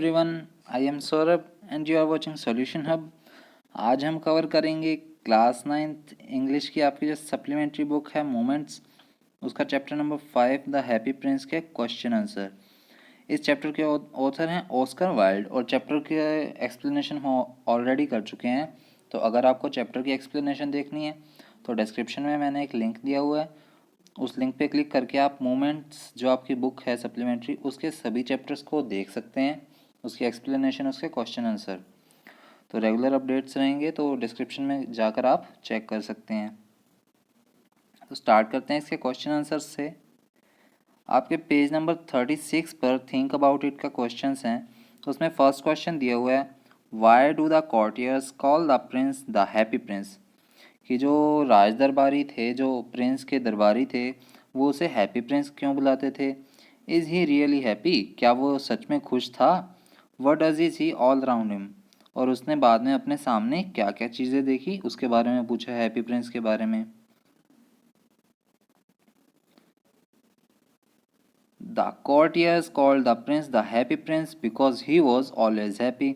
Everyone, I am Saurabh and you are watching Solution Hub. आज हम cover करेंगे class 9th English की आपकी जो सप्लीमेंट्री बुक है मोमेंट्स, उसका chapter number 5 the happy Prince के क्वेश्चन आंसर। इस चैप्टर के ऑथर हैं ऑस्कर वाइल्ड और चैप्टर के एक्सप्लेनेशन हम ऑलरेडी कर चुके हैं। तो अगर आपको चैप्टर की एक्सप्लेनेशन देखनी है तो डिस्क्रिप्शन में मैंने एक लिंक दिया हुआ है, उस लिंक पे क्लिक करके आप मोमेंट्स जो आपकी बुक है सप्लीमेंट्री उसके सभी चैप्टर्स को देख सकते हैं, उसकी एक्सप्लेनेशन, उसके क्वेश्चन आंसर। तो रेगुलर अपडेट्स रहेंगे तो डिस्क्रिप्शन में जाकर आप चेक कर सकते हैं। तो स्टार्ट करते हैं इसके क्वेश्चन आंसर से। आपके पेज नंबर 36 पर थिंक अबाउट इट का क्वेश्चन हैं। तो उसमें फर्स्ट क्वेश्चन दिया हुआ है, why do the courtiers call the prince the happy prince. कि जो राज दरबारी थे, जो प्रिंस के दरबारी थे, वो उसे हैप्पी प्रिंस क्यों बुलाते थे। इज़ ही रियली हैप्पी, क्या वो सच में खुश था। What does he see all around him, और उसने बाद में अपने सामने क्या क्या चीज़ें देखी उसके बारे में पूछा, हैप्पी प्रिंस के बारे में। The courtiers called the prince the happy Prince because he was always happy.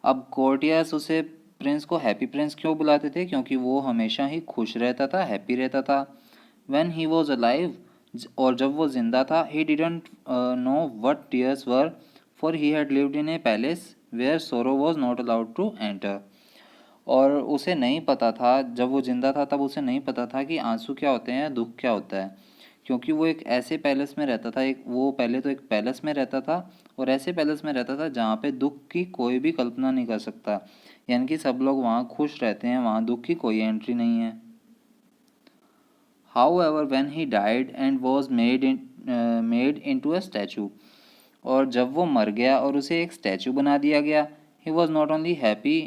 अब कोर्टियर्स उसे प्रिंस को हैप्पी प्रिंस क्यों बुलाते थे, क्योंकि वो हमेशा ही खुश रहता था, हैप्पी रहता था। व्हेन ही वॉज अलाइव, और जब वो जिंदा था, he didn't know what tears were, for he had lived in a palace where sorrow was not allowed to enter. और उसे नहीं पता था, जब वो जिंदा था तब उसे नहीं पता था कि आंसू क्या होते हैं, दुख क्या होता है, क्योंकि वो एक ऐसे पैलेस में रहता था, एक वो पहले तो एक पैलेस में रहता था और ऐसे पैलेस में रहता था जहाँ पे दुख की कोई भी कल्पना नहीं कर सकता, यानी कि सब लोग वहाँ खुश रहते हैं, वहाँ दुख की कोई एंट्री नहीं है। However, when he died and was made into a statue, और जब वो मर गया और उसे एक स्टैचू बना दिया गया, he was not only happy,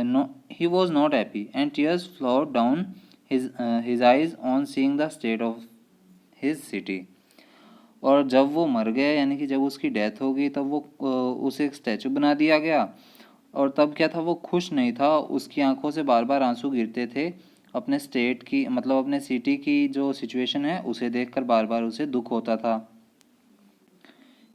no, he was not happy, and tears flowed down his eyes on seeing the state of his city। और जब वो मर गया, यानी कि जब उसकी डेथ हो गई, तब वो उसे एक स्टैचू बना दिया गया, और तब क्या था, वो खुश नहीं था, उसकी आंखों से बार बार आंसू गिरते थे, अपने स्टेट की, मतलब अपने सिटी की जो सिचुएशन है उसे देखकर बार बार उसे दुख होता था।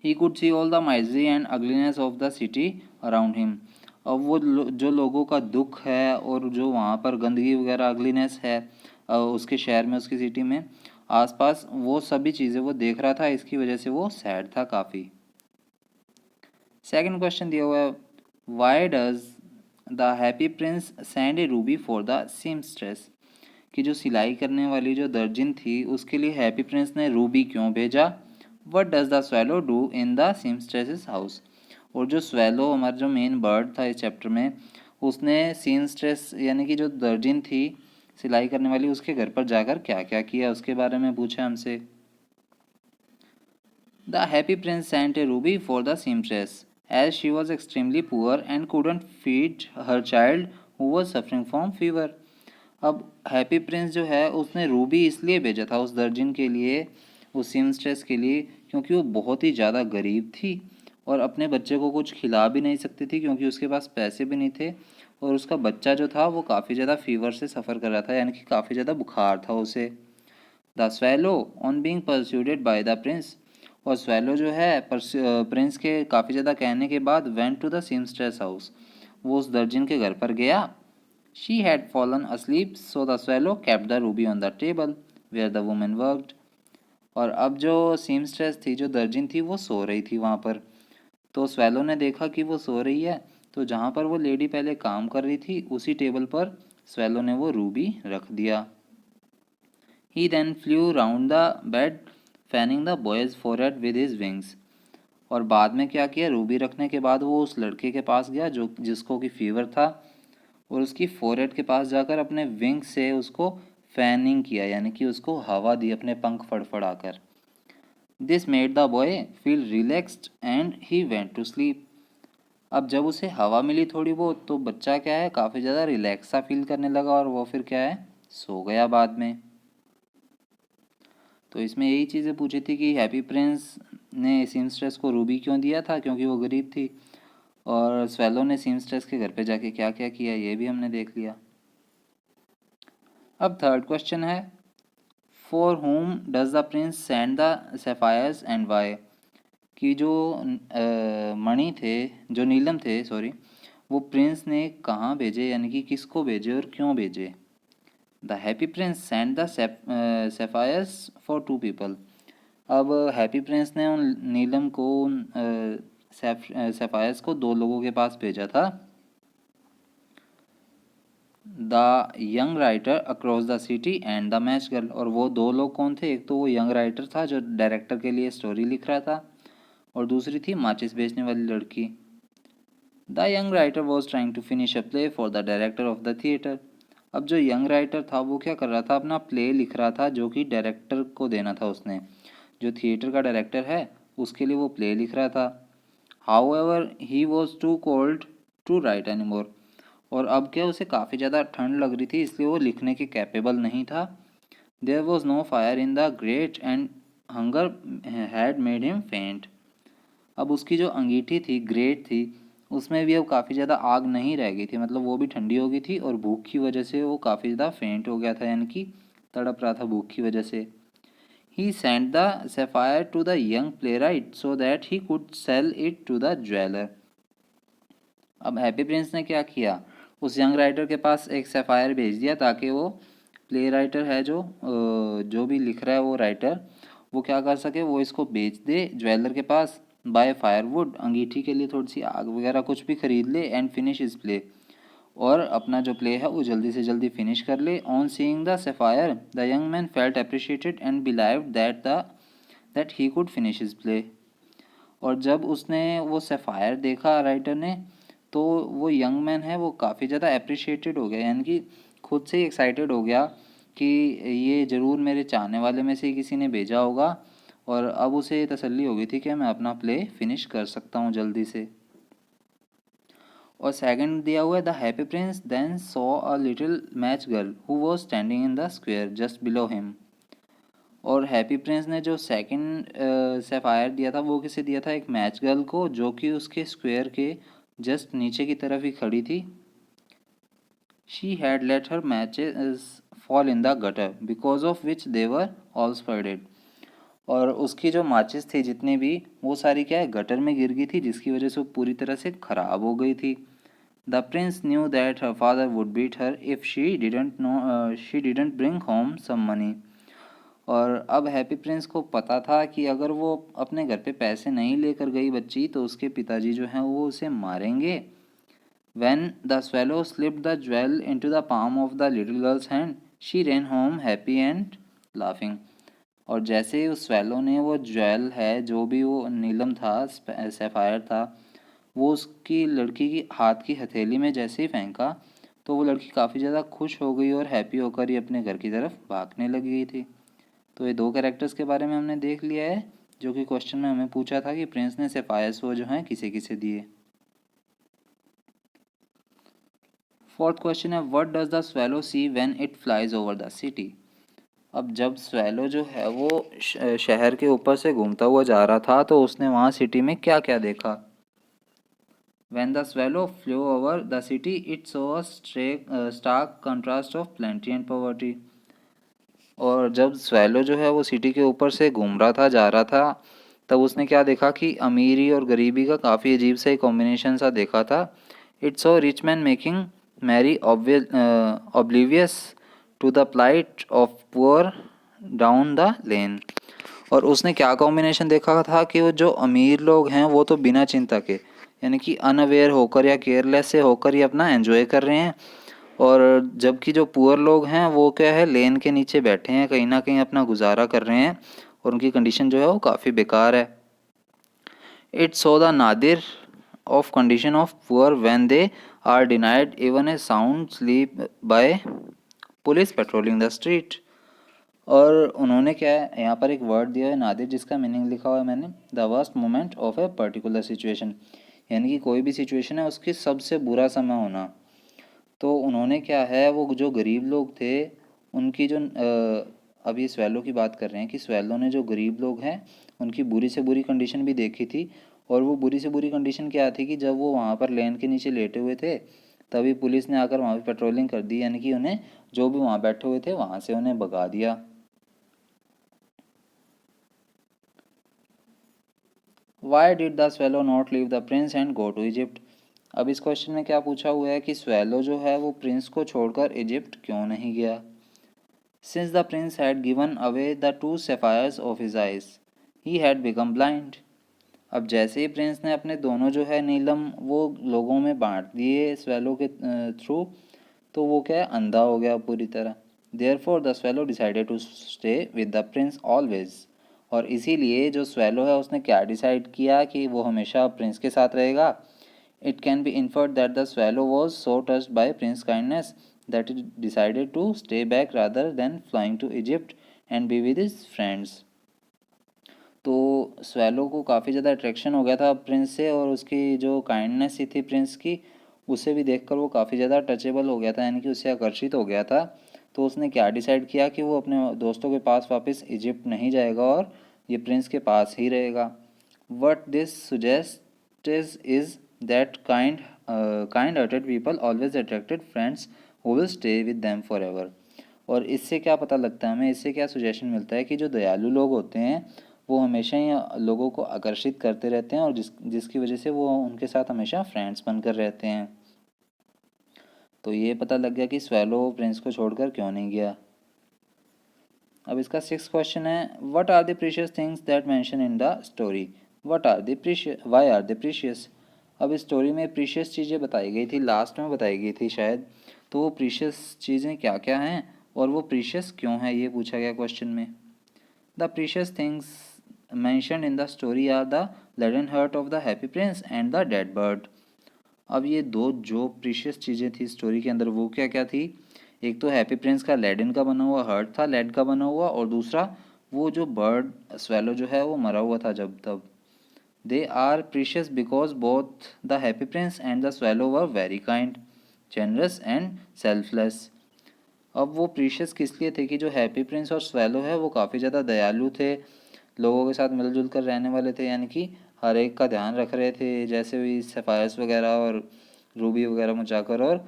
He could see all the misery and ugliness of the city around him. अब वो जो लोगों का दुख है और जो वहाँ पर गंदगी वगैरह अगलीनेस है उसके शहर में, उसकी सिटी में आसपास, वो सभी चीज़ें वो देख रहा था, इसकी वजह से वो सैड था काफ़ी। सेकंड क्वेश्चन दिया हुआ है, why does the happy prince send A Ruby for the seamstress. कि जो सिलाई करने वाली जो दर्जिन थी उसके लिए हैप्पी प्रिंस ने रूबी क्यों भेजा। What does the swallow do in the seamstress house. और जो स्वेलो, हमारा जो मेन बर्ड था इस चैप्टर में, उसने सीमस्ट्रेस यानी कि जो दर्जिन थी सिलाई करने वाली, उसके घर पर जाकर क्या क्या किया उसके बारे में पूछा हमसे। The happy Prince sent a Ruby for the seamstress as she was extremely poor and couldn't feed her child who was suffering from fever। अब हैप्पी प्रिंस जो है उसने रूबी इसलिए भेजा था उस दर्जिन के लिए, उस सीमस्ट्रेस के लिए, क्योंकि वो बहुत ही ज़्यादा गरीब थी और अपने बच्चे को कुछ खिला भी नहीं सकती थी क्योंकि उसके पास पैसे भी नहीं थे, और उसका बच्चा जो था वो काफ़ी ज़्यादा फीवर से सफ़र कर रहा था, यानी कि काफ़ी ज़्यादा बुखार था उसे। The swallow on being persuaded by the prince, और स्वेलो जो है प्रिंस के काफ़ी ज़्यादा कहने के बाद went to the seamstress house, वो उस दर्जिन के घर पर गया। She had fallen asleep, so the swallow kept the ruby on the table where the woman worked। और अब जो सीमस्ट्रेस थी, जो दर्जिन थी, वो सो रही थी वहाँ पर, तो स्वेलो ने देखा कि वो सो रही है, तो जहाँ पर वो लेडी पहले काम कर रही थी उसी टेबल पर स्वेलो ने वो रूबी रख दिया। He then flew round the bed fanning the boy's forehead with his wings। और बाद में क्या किया, रूबी रखने के बाद वो उस लड़के के पास गया जो जिसको कि फीवर था, और उसकी फोरहेड के पास जाकर अपने विंग से उसको फैनिंग किया, यानी कि उसको हवा दी अपने पंख फड़फड़ाकर। This made the boy feel relaxed and he went to sleep. अब जब उसे हवा मिली थोड़ी बहुत, तो बच्चा क्या है, काफ़ी ज़्यादा रिलैक्स सा फील करने लगा और वो फिर क्या है, सो गया बाद में। तो इसमें यही चीज़ें पूछी थी कि हैप्पी प्रिंस ने सीमस्ट्रेस को रूबी क्यों दिया था, क्योंकि वो गरीब थी, और स्वेलो ने सीमस्ट्रेस के घर पे जाके क्या क्या किया, ये भी हमने देख लिया। अब थर्ड क्वेश्चन है, for whom does the prince send the sapphires and why. कि जो मणि थे, जो नीलम थे सॉरी, वो प्रिंस ने कहाँ भेजे, यानी कि किसको भेजे और क्यों भेजे। The happy prince send the sapphires for two people. अब हैप्पी प्रिंस ने उन नीलम को उन सैफायर्स को दो लोगों के पास भेजा था। The young writer across the city and the match girl. और वो दो लोग कौन थे, एक तो वो यंग राइटर था जो डायरेक्टर के लिए स्टोरी लिख रहा था, और दूसरी थी माचिस बेचने वाली लड़की। The young writer was trying to finish a play for the director of the theatre. अब जो यंग राइटर था वो क्या कर रहा था, अपना प्ले लिख रहा था जो कि डायरेक्टर को देना था उसने, जो थिएटर का डायरेक्टर है उसके लिए वो प्ले लिख रहा था। However he was too cold to write any more. और अब क्या, उसे काफ़ी ज़्यादा ठंड लग रही थी, इसलिए वो लिखने के कैपेबल नहीं था। There was no fire in the grate and hunger had made him faint. अब उसकी जो अंगीठी थी, ग्रेट थी, उसमें भी अब काफ़ी ज़्यादा आग नहीं रह गई थी, मतलब वो भी ठंडी हो गई थी, और भूख की वजह से वो काफ़ी ज़्यादा फेंट हो गया था, यानी कि तड़प रहा था भूख की वजह से। He sent the sapphire to the young playwright so that he could sell it to the jeweller. अब हैप्पी प्रिंस ने क्या किया, उस यंग राइटर के पास एक सैफायर भेज दिया ताकि वो प्ले राइटर है जो भी लिख रहा है वो राइटर, वो क्या कर सके, वो इसको बेच दे ज्वेलर के पास। बाय फायरवुड, अंगीठी के लिए थोड़ी सी आग वगैरह कुछ भी खरीद ले, एंड फिनिश इज प्ले, और अपना जो प्ले है वो जल्दी से जल्दी फिनिश कर ले। On seeing the sapphire the young man felt appreciated and believed that he could finish his play. और जब उसने वो सैफायर देखा राइटर ने, तो वो यंग मैन है वो काफ़ी ज़्यादा अप्रिशिएटेड हो गया, यानी कि खुद से ही एक्साइटेड हो गया कि ये ज़रूर मेरे चाहने वाले में से ही किसी ने भेजा होगा, और अब उसे ये तसल्ली हो गई थी कि मैं अपना प्ले फिनिश कर सकता हूँ जल्दी से। और सेकंड दिया हुआ है, the happy prince then saw a little match girl who was standing in the square just below him. और हैप्पी प्रिंस ने जो सेकंड सैफायर दिया था वो किसे दिया था, एक मैच गर्ल को, जो कि उसके स्क्वायर के जस्ट नीचे की तरफ ही खड़ी थी। She had let her matches fall in the gutter because of which they were all spoiled. और उसकी जो माचिस थी जितनी भी, वो सारी क्या है, गटर में गिर गई थी, जिसकी वजह से वो पूरी तरह से ख़राब हो गई थी। The prince knew that her father would beat her if she didn't bring home some money. और अब हैप्पी प्रिंस को पता था कि अगर वो अपने घर पे पैसे नहीं लेकर गई बच्ची, तो उसके पिताजी जो हैं वो उसे मारेंगे। When the swallow slipped the jewel into the palm of the little girl's hand, she ran home happy and laughing. और जैसे ही उस swallow ने वो ज्वेल है, जो भी वो नीलम था, सैफायर था, वो उसकी लड़की की हाथ की हथेली में जैसे ही फेंका, तो वो लड़की काफ़ी ज़्यादा खुश हो गई और हैप्पी होकर ही अपने घर की तरफ भागने लग गई थी। तो ये दो कैरेक्टर्स के बारे में हमने देख लिया है, जो कि क्वेश्चन में हमें पूछा था कि प्रिंस ने सैफायर्स वो जो हैं किसे किसे दिए। फोर्थ क्वेश्चन है, what does the swallow see when it flies over the city. अब जब स्वेलो जो है वो शहर के ऊपर से घूमता हुआ जा रहा था, तो उसने वहाँ सिटी में क्या क्या देखा। When the swallow flew over the city, it saw a stark contrast of plenty and poverty. और जब स्वेलो जो है वो सिटी के ऊपर से घूम रहा था, जा रहा था, तब उसने क्या देखा कि अमीरी और गरीबी का काफ़ी अजीब सा एक कॉम्बिनेशन सा देखा था। It's so rich man making merry oblivious to the plight of poor down the lane. और उसने क्या कॉम्बिनेशन देखा था कि वो जो अमीर लोग हैं वो तो बिना चिंता के, यानी कि अनअवेयर होकर या केयरलेस से होकर ही अपना एंजॉय कर रहे हैं, और जबकि जो पुअर लोग हैं वो क्या है, लेन के नीचे बैठे हैं, कहीं ना कहीं अपना गुजारा कर रहे हैं, और उनकी कंडीशन जो है वो काफ़ी बेकार है। It so the nadir of condition of poor when they are denied even a sound sleep by police patrolling the street. और उन्होंने क्या है, यहाँ पर एक वर्ड दिया है नादिर, जिसका मीनिंग लिखा हुआ है मैंने, the worst moment of a particular situation, यानी कि कोई भी सिचुएशन है उसकी सबसे बुरा समय होना। तो उन्होंने क्या है, वो जो गरीब लोग थे उनकी जो अभी स्वेलो की बात कर रहे हैं कि स्वेलो ने जो गरीब लोग हैं उनकी बुरी से बुरी कंडीशन भी देखी थी। और वो बुरी से बुरी कंडीशन क्या थी कि जब वो वहाँ पर लेन के नीचे लेटे हुए थे, तभी पुलिस ने आकर वहाँ पर पेट्रोलिंग कर दी, यानी कि उन्हें जो भी वहाँ बैठे हुए थे वहाँ से उन्हें भगा दिया। Why did the swallow not leave the prince and go to Egypt. अब इस क्वेश्चन में क्या पूछा हुआ है कि स्वेलो जो है वो प्रिंस को छोड़कर इजिप्ट क्यों नहीं गया। Since the Prince had given away the two sapphires of his eyes he had become blind. अब जैसे ही प्रिंस ने अपने दोनों जो है नीलम वो लोगों में बांट दिए स्वेलो के थ्रू, तो वो क्या है, अंधा हो गया पूरी तरह। Therefore the swallow decided to stay with the prince always. और इसीलिए जो स्वेलो है उसने क्या डिसाइड किया कि वो हमेशा प्रिंस के साथ रहेगा। It can be inferred that the swallow was so touched by prince kindness that it decided to stay back rather than flying to Egypt and be with his friends. तो swallow को काफ़ी ज़्यादा attraction हो गया था Prince से, और उसकी जो काइंडनेस ही थी प्रिंस की, उसे भी देखकर वो काफ़ी ज़्यादा टचेबल हो गया था, यानी कि उससे आकर्षित हो गया था। तो उसने क्या डिसाइड किया कि वो अपने दोस्तों के पास वापस इजिप्ट नहीं जाएगा और ये प्रिंस के पास ही रहेगा। What this suggest is that kind hearted people always attracted friends who will stay with them for ever. और इससे क्या पता लगता है हमें, इससे क्या सुजेशन मिलता है कि जो दयालु लोग होते हैं वो हमेशा ही लोगों को आकर्षित करते रहते हैं, और जिसकी वजह से वो उनके साथ हमेशा फ्रेंड्स बनकर रहते हैं। तो ये पता लग गया कि स्वेलो प्रिंस को छोड़कर क्यों नहीं गया। अब इसका 6th क्वेश्चन है, what are the precious things that mention in the story. What are the precious, why are the precious. अब इस स्टोरी में प्रीशियस चीज़ें बताई गई थी, लास्ट में बताई गई थी शायद। तो वो प्रीशियस चीज़ें क्या क्या हैं और वो प्रीशियस क्यों है, ये पूछा गया क्वेश्चन में। The precious things mentioned in the story are the leaden heart of the happy prince and the dead bird। अब ये दो जो प्रीशियस चीज़ें थी स्टोरी के अंदर वो क्या क्या थी। एक तो हैप्पी प्रिंस का लेडन का बना हुआ हर्ट था, लेड का बना हुआ, और दूसरा वो जो बर्ड स्वेलो जो है वो मरा हुआ था जब तब। They are precious because both the happy prince and the swallow were very kind, generous and selfless. अब वो प्रीशियस किस लिए थे कि जो हैप्पी प्रिंस और स्वेलो है वो काफ़ी ज़्यादा दयालु थे, लोगों के साथ मिलजुल कर रहने वाले थे, यानी कि हर एक का ध्यान रख रहे थे, जैसे भी सफ़ायर्स वगैरह और रूबी वगैरह मचाकर, और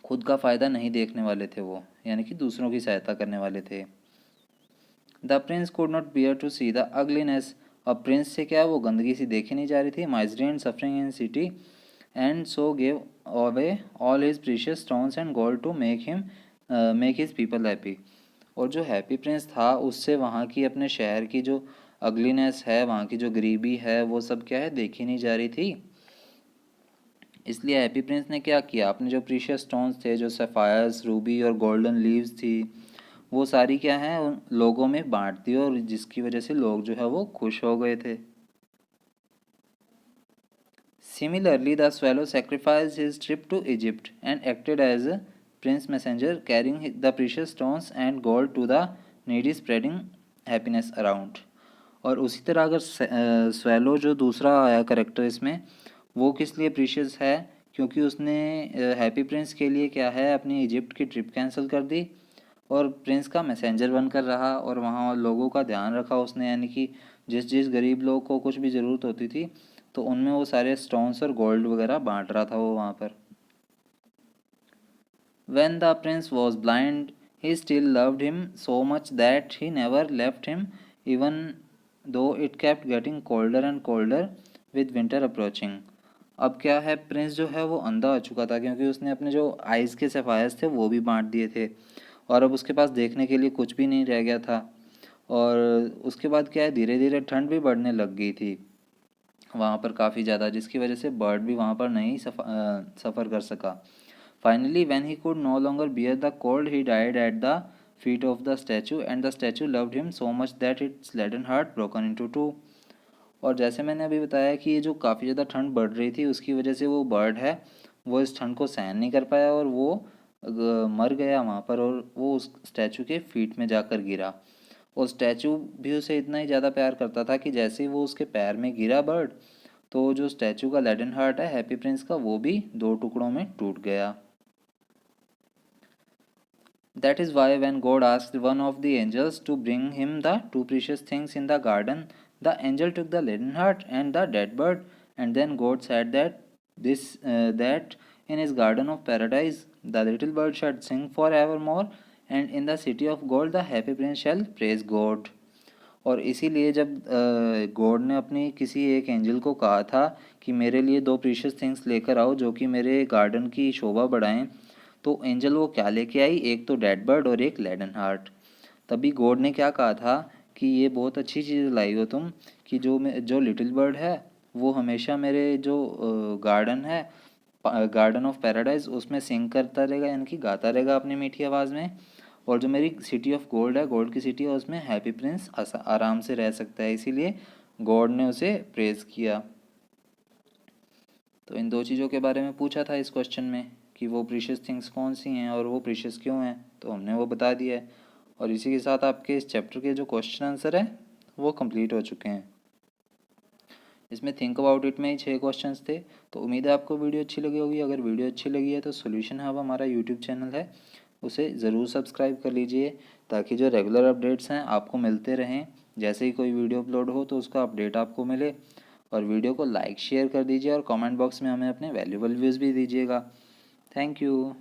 खुद का फ़ायदा नहीं देखने वाले थे वो, यानी कि दूसरों की सहायता करने वाले थे। The prince could not bear to see the ugliness. अब प्रिंस से क्या है, वो गंदगी सी देखी नहीं जा रही थी, misery and suffering in city, and so gave away all his precious stones and gold to make his people happy. और जो हैप्पी प्रिंस था उससे वहाँ की अपने शहर की जो अगलीनेस है, वहाँ की जो गरीबी है, वो सब क्या है, देखी नहीं जा रही थी। इसलिए हैप्पी प्रिंस ने क्या किया, अपने जो प्रीशियस स्टोन्स थे, जो सफ़ायर्स, रूबी और गोल्डन लीव्स थी, वो सारी क्या है उन लोगों में बांट दी, और जिसकी वजह से लोग जो है वो खुश हो गए थे। Similarly, the swallow sacrificed his trip to Egypt and acted as a prince messenger, carrying the precious stones and gold to the needy, spreading happiness around। और उसी तरह अगर स्वेलो जो दूसरा आया करेक्टर इसमें, वो किस लिए प्रीशियस है, क्योंकि उसने हैप्पी प्रिंस के लिए क्या है अपनी इजिप्ट की ट्रिप कैंसिल कर दी, और प्रिंस का मैसेंजर बनकर रहा, और वहाँ लोगों का ध्यान रखा उसने, यानी कि जिस जिस गरीब लोग को कुछ भी ज़रूरत होती थी तो उनमें वो सारे स्टोन्स और गोल्ड वगैरह बांट रहा था वो वहाँ पर। When the prince was blind, he still loved him so much that he never left him, even though it kept getting colder and colder with winter approaching। अब क्या है, प्रिंस जो है वो अंधा हो चुका था, क्योंकि उसने अपने जो आइज़ के सफ़ायर्स थे वो भी बांट दिए थे, और अब उसके पास देखने के लिए कुछ भी नहीं रह गया था। और उसके बाद क्या है, धीरे धीरे ठंड भी बढ़ने लग गई थी वहाँ पर काफ़ी ज़्यादा, जिसकी वजह से बर्ड भी वहाँ पर नहीं सफ़र कर सका। Finally when he could no longer bear the cold he died at the feet of the statue, and the statue loved him so much that its leaden heart broken into two. और जैसे मैंने अभी बताया कि ये जो काफ़ी ज़्यादा ठंड बढ़ रही थी उसकी वजह से वो बर्ड है वो इस ठंड को सहन नहीं कर पाया, और वो मर गया वहाँ पर, और वो उस स्टैचू के फीट में जाकर गिरा। और स्टैचू भी उसे इतना ही ज़्यादा प्यार करता था कि जैसे ही वो उसके पैर में गिरा बर्ड, तो जो स्टैचू का लेडन हार्ट है हैप्पी प्रिंस का, वो भी दो टुकड़ों में टूट गया। That is why when God asked one of the angels to bring him the two precious things in the garden, the angel took the leaden heart and the dead bird, and then God said that in his garden of paradise the little bird shall sing forevermore, and in the city of gold the happy prince shall praise God। और इसीलिए जब God ने अपनी किसी एक angel को कहा था कि मेरे लिए 2 प्रीशियस थिंग्स लेकर आओ जो कि मेरे गार्डन की शोभा बढ़ाएं, तो एंजल वो क्या लेके आई, एक तो डेड बर्ड और एक लेडन हार्ट। तभी गॉड ने क्या कहा था कि ये बहुत अच्छी चीज़ लाई हो तुम, कि जो लिटिल बर्ड है वो हमेशा मेरे जो गार्डन है, गार्डन ऑफ पैराडाइज, उसमें सिंग करता रहेगा, यानी कि गाता रहेगा अपनी मीठी आवाज़ में। और जो मेरी सिटी ऑफ गोल्ड है, गोल्ड की सिटी है, उसमें हैप्पी प्रिंस आराम से रह सकता है। इसीलिए गॉड ने उसे प्रेज किया। तो इन 2 चीज़ों के बारे में पूछा था इस क्वेश्चन में कि वो प्रीशियस थिंग्स कौन सी हैं और वो प्रीशियस क्यों हैं, तो हमने वो बता दिया है। और इसी के साथ आपके इस चैप्टर के जो क्वेश्चन आंसर है वो कंप्लीट हो चुके हैं। इसमें थिंक अबाउट इट में ही 6 क्वेश्चंस थे। तो उम्मीद है आपको वीडियो अच्छी लगी होगी। अगर वीडियो अच्छी लगी है तो सोल्यूशन हब हमारा यूट्यूब चैनल है, उसे ज़रूर सब्सक्राइब कर लीजिए ताकि जो रेगुलर अपडेट्स हैं आपको मिलते रहें। जैसे ही कोई वीडियो अपलोड हो तो उसका अपडेट आपको मिले। और वीडियो को लाइक शेयर कर दीजिए और कमेंट बॉक्स में हमें अपने वैल्यूबल व्यूज़ भी दीजिएगा। Thank you.